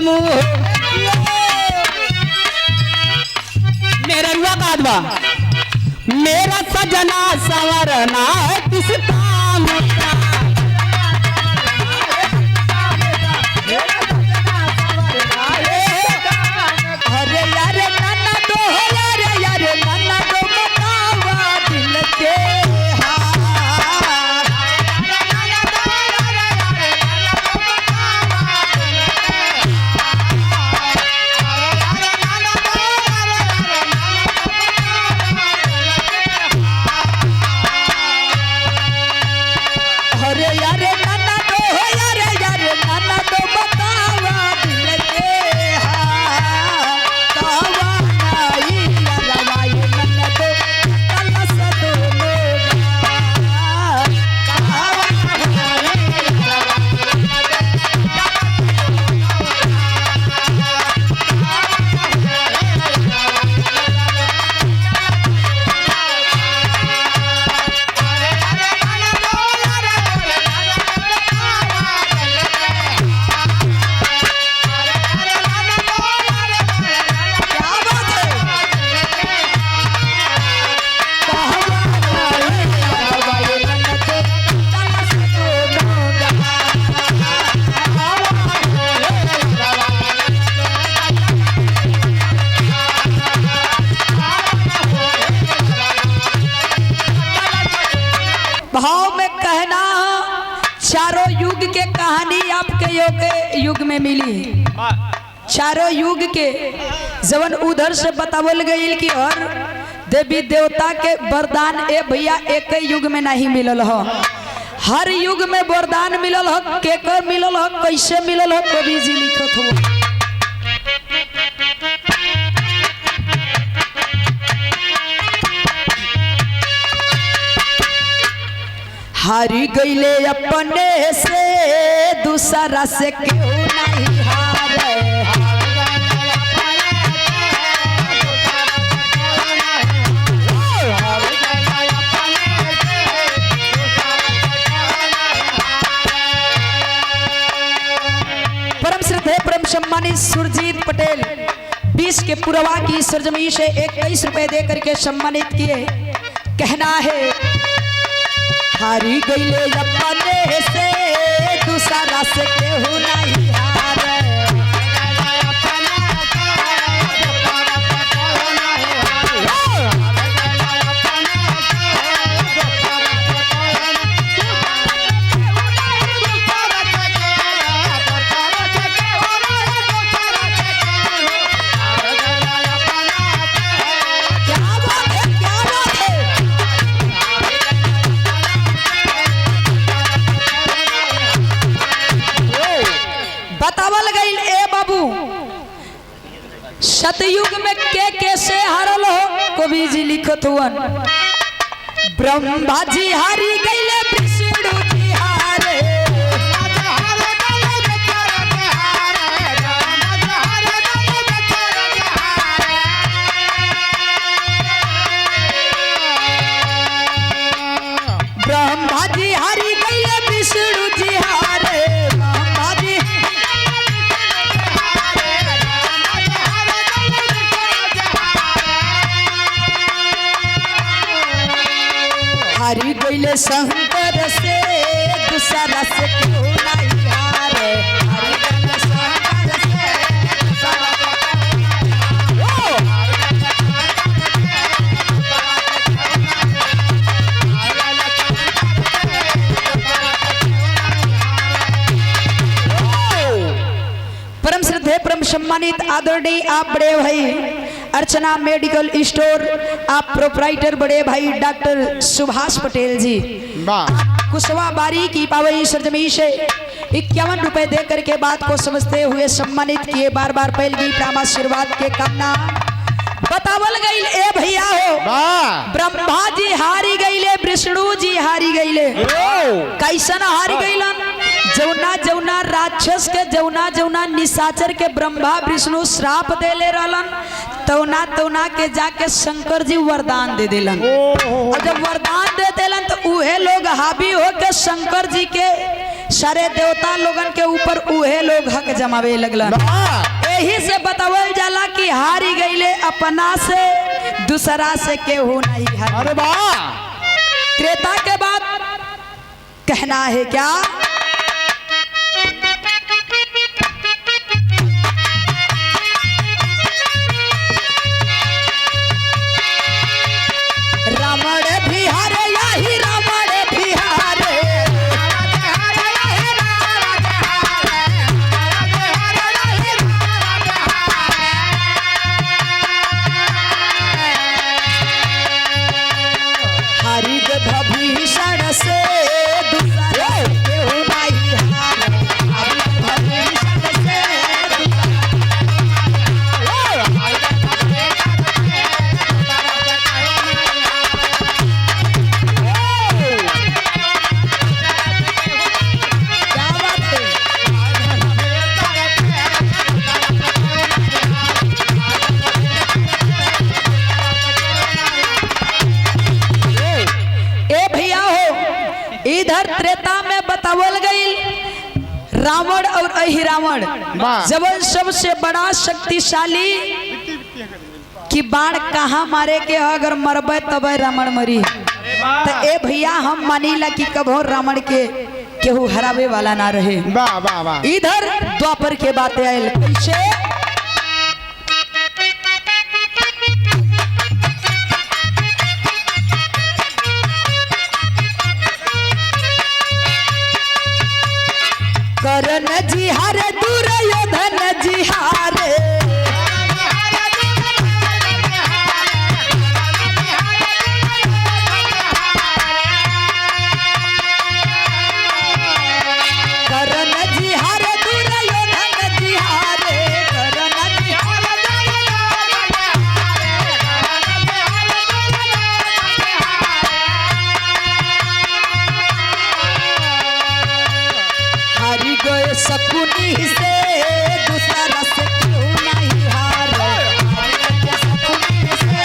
मुँह मेरा रुआ कादवा मेरा सजना संवरना किस काम का अरे यार नाना दो यार नाना दो बतावा दिल के भाव में कहना चारों युग के कहानी आपके युग में मिली। चारों युग के जवन उधर से बतावल गई कि हर देवी देवता के वरदान ए भैया एक युग में नहीं मिलल हो, हर युग में वरदान मिलल हो। केकर मिलल हो, कैसे मिलल हो, कवि जी लिखत हो। हारी गईले अपने से दूसरा से क्यों नहीं हारे। परम श्रद्धेय परम सम्मानित सुरजीत पटेल 20 के पुरवा की सरजमी से 21 रुपए दे करके सम्मानित किए। कहना है हारी गईले अपने से दूसरा से केहू नहीं हारे। बतावल गई ए बाबू सतयुग में के कैसे हारल हो, कवि जी लिखत हुआ। ब्रह्मा जी हारी गईले विष्णु जी हारे। ब्रह्मा जी हारी गईले विष्णु जी हारे। हारी गईले शंकर से दूसरा से क्यों नहीं हारे। परम श्रद्धेय परम सम्मानित आदरणीय आप बड़े भाई अर्चना मेडिकल स्टोर आप प्रोपराइटर बड़े भाई डॉक्टर सुभाष पटेल जी कुशवा बारी की पावई सरजमी से 51 रुपए दे करके बात को समझते हुए सम्मानित किए। बार बार पहल की प्राम आशीर्वाद के कामना बतावल गई ए भैया हो। ब्रह्मा जी हारी गईले, विष्णु जी हारी गईले। कैसन हारी गईलन? जौना जौना राक्षस के जौना जौना निशाचर के ब्रह्मा विष्णु श्राप देले रहलन तौना तौना के जाके शंकर जी वरदान दे दिलन। और जब वरदान दे दिलन तो उहे लोग हावी हो के शंकर जी के सारे देवता लोगन के ऊपर उहे लोग हक जमावे लगलन। यही से बतावल जाला कि हारी गईले अपना से दूसरा से केहू नहीं हारी। अरे वाह, त्रेता के बाद कहना है क्या? रावण भी हारे यही रावण भी हारे, हारी भीषण से दूसरा केहू नहीं हारे, हारी भीषण से क्या बात है? ए भैया हो, इधर त्रेता में बतावल गई रावण और अहिरावण जब सबसे बड़ा शक्तिशाली कि बाण कहाँ मारे के है, अगर मरबे तब रावण मरी। तो ए भैया हम मानीला कि कभो रावण के केहू हरावे वाला ना रहे। वाह वाह वाह, इधर द्वापर के बातें आयल कैसे? करण जी हारे दुर्योधन जी हारे, करण जी हारे दुर्योधन जी हारे, करण जी हारी गए शकुनी से दूसरा से क्यों नहीं हारे, हारी गए शकुनी से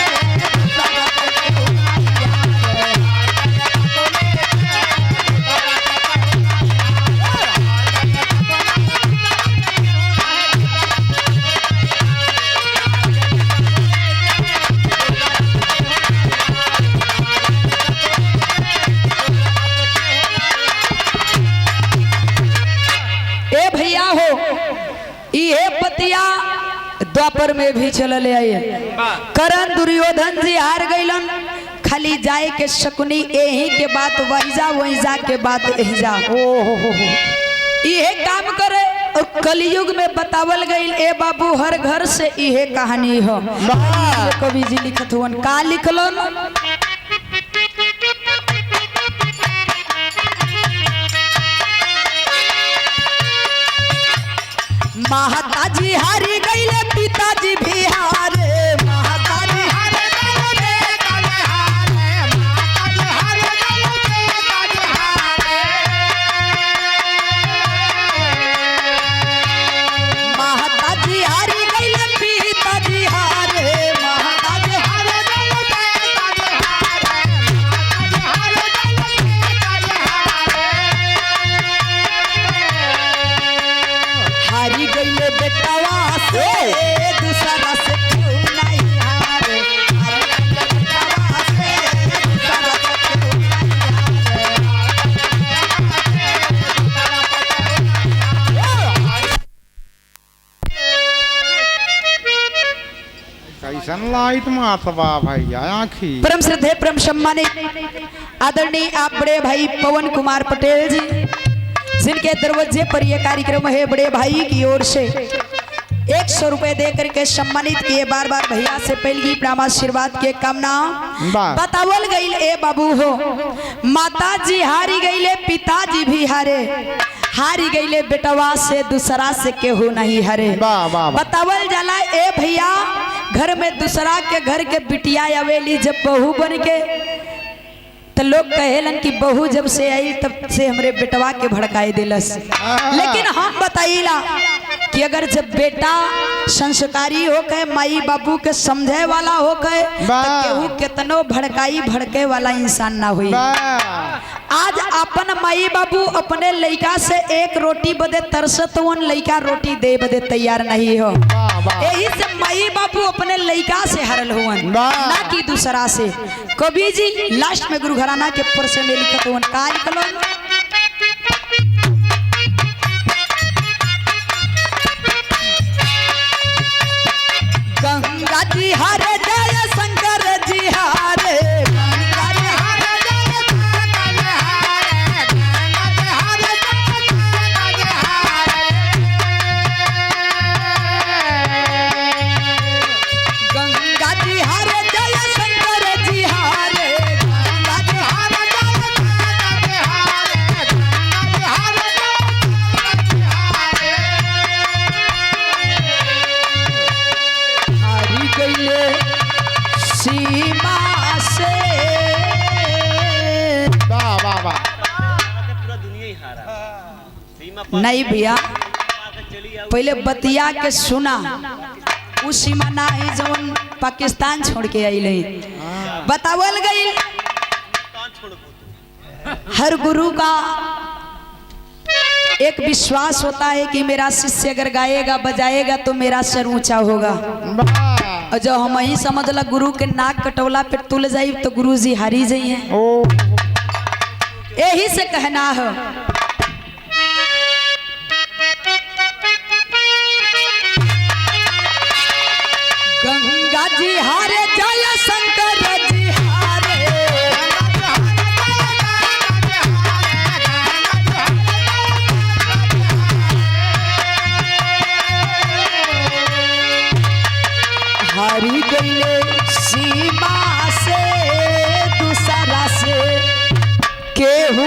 दूसरा से क्यों नहीं हारे। ए भैया हो, ये पतिया द्वापर में भी चल आए। करण दुर्योधन जी हार गईलन, खाली जाए के शकुनी यही के बात वही जा के बात यही जा ये काम करे। और कलयुग में बतावल गई ए बाबू हर घर से ये कहानी हो। कवि जी लिखत हुन का लिखलन? महाताजी हारी गईले पिताजी भी हारे, महाताजी हारे गईले पिताजी हारे, महाताजी हारे गईले पिताजी हारे, महाताजी हारी गईले पिताजी हारे, महाताजी हारे गईले पिताजी हारे, महाताजी हारे गईले पिताजी हारे। हारी गईले बेटावा से दूसरा से क्यों नहीं हारे, हारी गईले बेटावा से दूसरा से क्यों नहीं हारे। कैसन लाइट मातवा भैया आखी। परम श्रद्धेय परम सम्मानित आदरणीय आप बड़े भाई पवन कुमार पटेल जी, जिनके दरवाजे पर यह कार्यक्रम है, बड़े भाई की ओर से 100 रुपए दे करके सम्मानित किए। बार बार भैया से पहली प्रणाम आशीर्वाद के कामना बतावल गई। ए बाबू हो, माता जी हारी गईले पिताजी भी हारे, हारी गईले बेटवा से दूसरा से केहू नहीं हरे। बतावल जाला ए भैया घर में दूसरा के घर के बिटिया आवेली जब बहू बन के, तो लोग कहेलन कि बहू जब से आई तब से हमरे बेटवा के भड़काए दिलस। लेकिन हम बताइला कि अगर जब बेटा संस्कारी हो के माई बाबू के समझे वाला हो के, तो केहू कितनो भड़काई भड़के वाला इंसान ना हुई। आज अपन माई बाबू अपने लड़का से एक रोटी बदे तरसत वन, लड़का रोटी दे बदे तैयार नहीं हो। यही से माई बाबू अपने लड़का से हरल हुवन, ना कि दूसरा से। कवि जी लास्ट में गुरु घराना के परसे में लिखत हुवन का निकलो, गंगा जी हरे जय शंकर जी हरे, गंगा जी हरे जय शंकर जी हरे, गंगा जी हरे जय शंकर जी हरे, गंगा जी हरे जय शंकर जी हरे, गंगा जी हरे हरि गईले सीमा से। वाह वाह वाह। नहीं भैया, पहले बतिया के सुना, उस सीमा ना है जवन पाकिस्तान छोड़ के आइले। बतावल गई हर गुरु का एक विश्वास होता है कि मेरा शिष्य अगर गाएगा बजाएगा तो मेरा सर ऊंचा होगा। और जब हम ही समझला गुरु के नाक कटौला पे तुल जाई तो गुरु जी हारी जाइए। यही से कहना है गंगा जी हारे जय शंकर जी हारे, हरि गईले सीमा से दूसरा से केहू